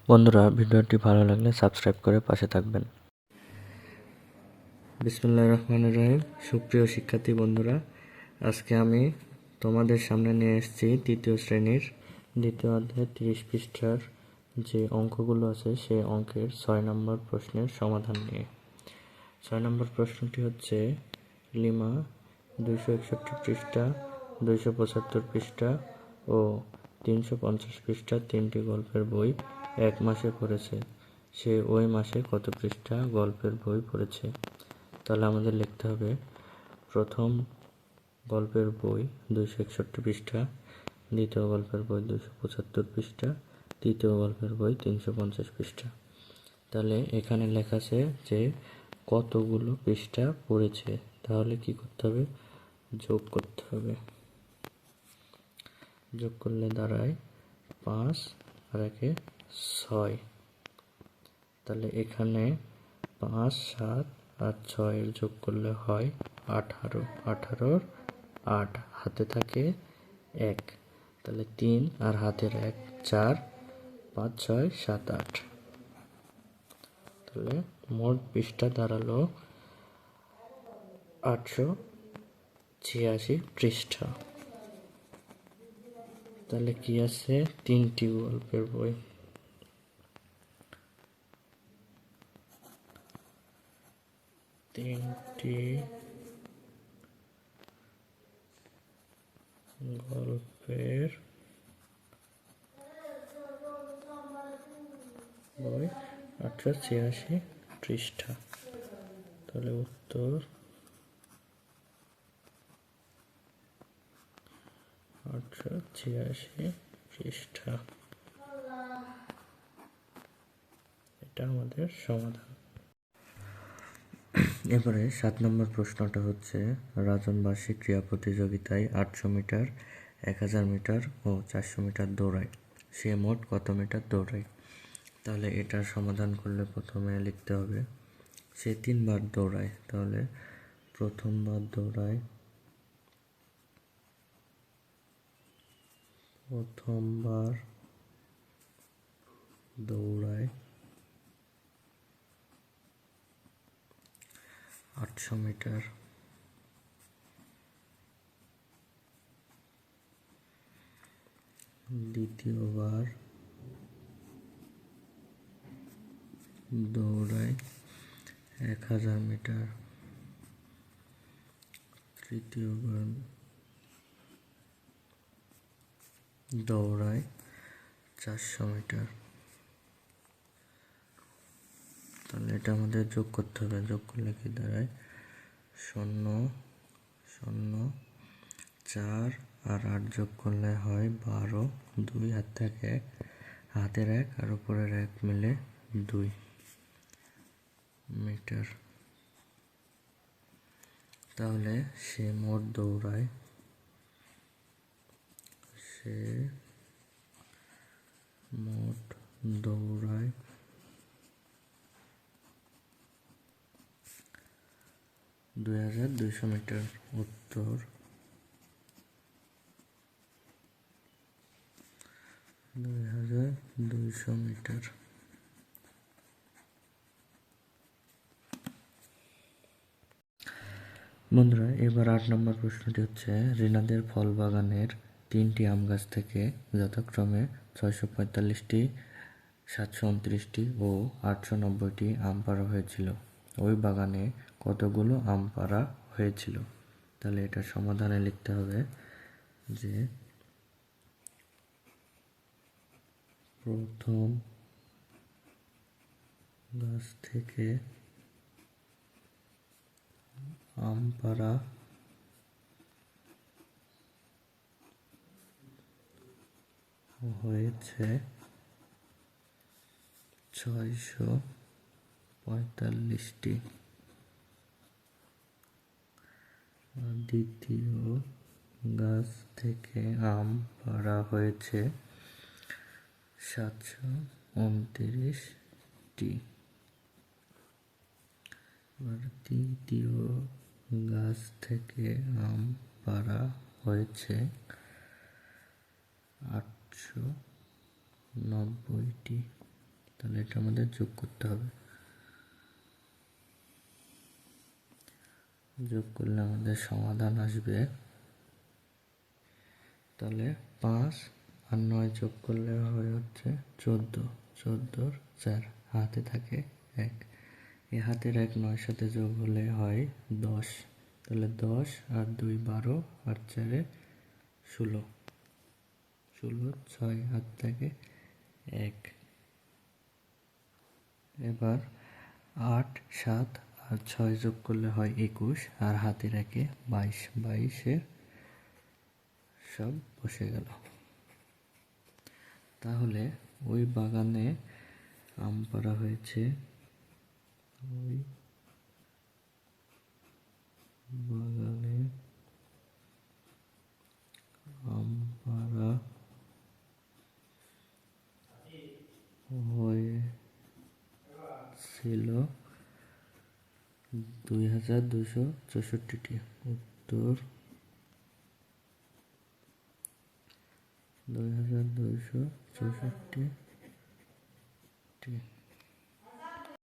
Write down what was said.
বন্ধুরা, ভিডিওটি ভালো লাগলে সাবস্ক্রাইব করে পাশে থাকবেন। বিসমিল্লাহির রহমানির রহিম। সুপ্রিয় শিক্ষার্থী বন্ধুরা, আজকে আমি তোমাদের সামনে নিয়ে এসেছি তৃতীয় শ্রেণীর দ্বিতীয় অধ্যায় 30 পৃষ্ঠার যে অঙ্কগুলো আছে সেই অঙ্কের 6 নম্বর প্রশ্নের সমাধান নিয়ে। 6 নম্বর প্রশ্নটি হচ্ছে, লিমা 261 পৃষ্ঠা, 275 পৃষ্ঠা ও 350 পৃষ্ঠার 3টি গল্পের বই এক মাসে পড়েছে। সে ওই মাসে কত পৃষ্ঠা গল্পের বই পড়েছে? তাহলে আমাদের লিখতে হবে, প্রথম গল্পের বই 261 পৃষ্ঠা, দ্বিতীয় গল্পের বই 275 পৃষ্ঠা, তৃতীয় গল্পের বই 350 পৃষ্ঠা। তাহলে এখানে লেখা আছে যে কতগুলো পৃষ্ঠা পড়েছে, তাহলে কি করতে হবে? যোগ করতে হবে। যোগ করলে দাঁড়ায় 5 আর 1 6। তাহলে এখানে 5, 7 আর 6 এর যোগ করলে হয় 18। 18-র 8, হাতে থাকে 1, তাহলে 3 আর হাতের 1 4, 5, 6, 7, 8। তাহলে মোট পৃষ্ঠা দাঁড়ালো 886 পৃষ্ঠা। তাহলে কি আছে? 3টি গল্পের বই। তিনটি গল্পের বই 886 পৃষ্ঠা। তাহলে উত্তর 886 পৃষ্ঠা। এটা আমাদের সমাধান। এবারে 7 নম্বর প্রশ্নটা হচ্ছে, রাজন বার্ষিক ক্রীড়া প্রতিযোগিতায় 800 মিটার, 1000 মিটার ও 400 মিটার দৌড়ায়। সে মোট কত মিটার দৌড়ায়? তাহলে এটার সমাধান করলে প্রথমে লিখতে হবে, সে 3 বার দৌড়ায়। তাহলে প্রথমবার দৌড়ায় 800 মিটার। দ্বিতীয়বার দৌড়ায় 1000 মিটার। তৃতীয়বার দৌড়ায় 400 মিটার। তাহলে এটা আমাদের যোগ করতে হবে। যোগ করলে কি দাঁড়ায়? 0, 0, 4 আর 8 যোগ করলে হয় 12, 2 হাত থেকে 1, হাতের 1 আর উপরের 1 মিলে 2 মিটার। তাহলে সে মোট দৌড়ায় 2200 মিটার। উত্তর 2200 মিটার। বন্ধুরা, এবার 8 নম্বর প্রশ্নটি হচ্ছে, রিনাদের ফল বাগানের 3টি আম গাছ থেকে যথাক্রমে 645টি, 729টি ও 890টি আম পাড়া হয়েছিল। ওই বাগানে কতগুলো আম পাড়া হয়েছিল? তাহলে এটা সমাধানে লিখতে হবে যে প্রথম গাছ থেকে আম পাড়া হয়েছে 645টি। দ্বিতীয় গাছ থেকে আম পাড়া হয়েছে 729টি। তৃতীয় গাছ থেকে আম পাড়া হয়েছে 890টি। তাহলে এটা আমাদের যোগ করতে হবে। যোগ করলে আমাদের সমাধান আসবে, তাহলে 5 আর 9 যোগ করলে হয় হচ্ছে 14, 14 4 হাতে থাকে 1, এই হাতের 1 9 সাথে যোগ হলে হয় 10, তাহলে 10 আর 2 12 আর 4 16, 16 6 হাত থাকে 1। এবার 8 7 আর 6 যোগ করলে হয় 21 আর হাতের 1 22, 22 সব বসে গেল। তাহলে ওই বাগানে আম পাড়া হয়েছে, ওই বাগানে আম পাড়া হয়েছিল 2264টি। উত্তর 2264টি।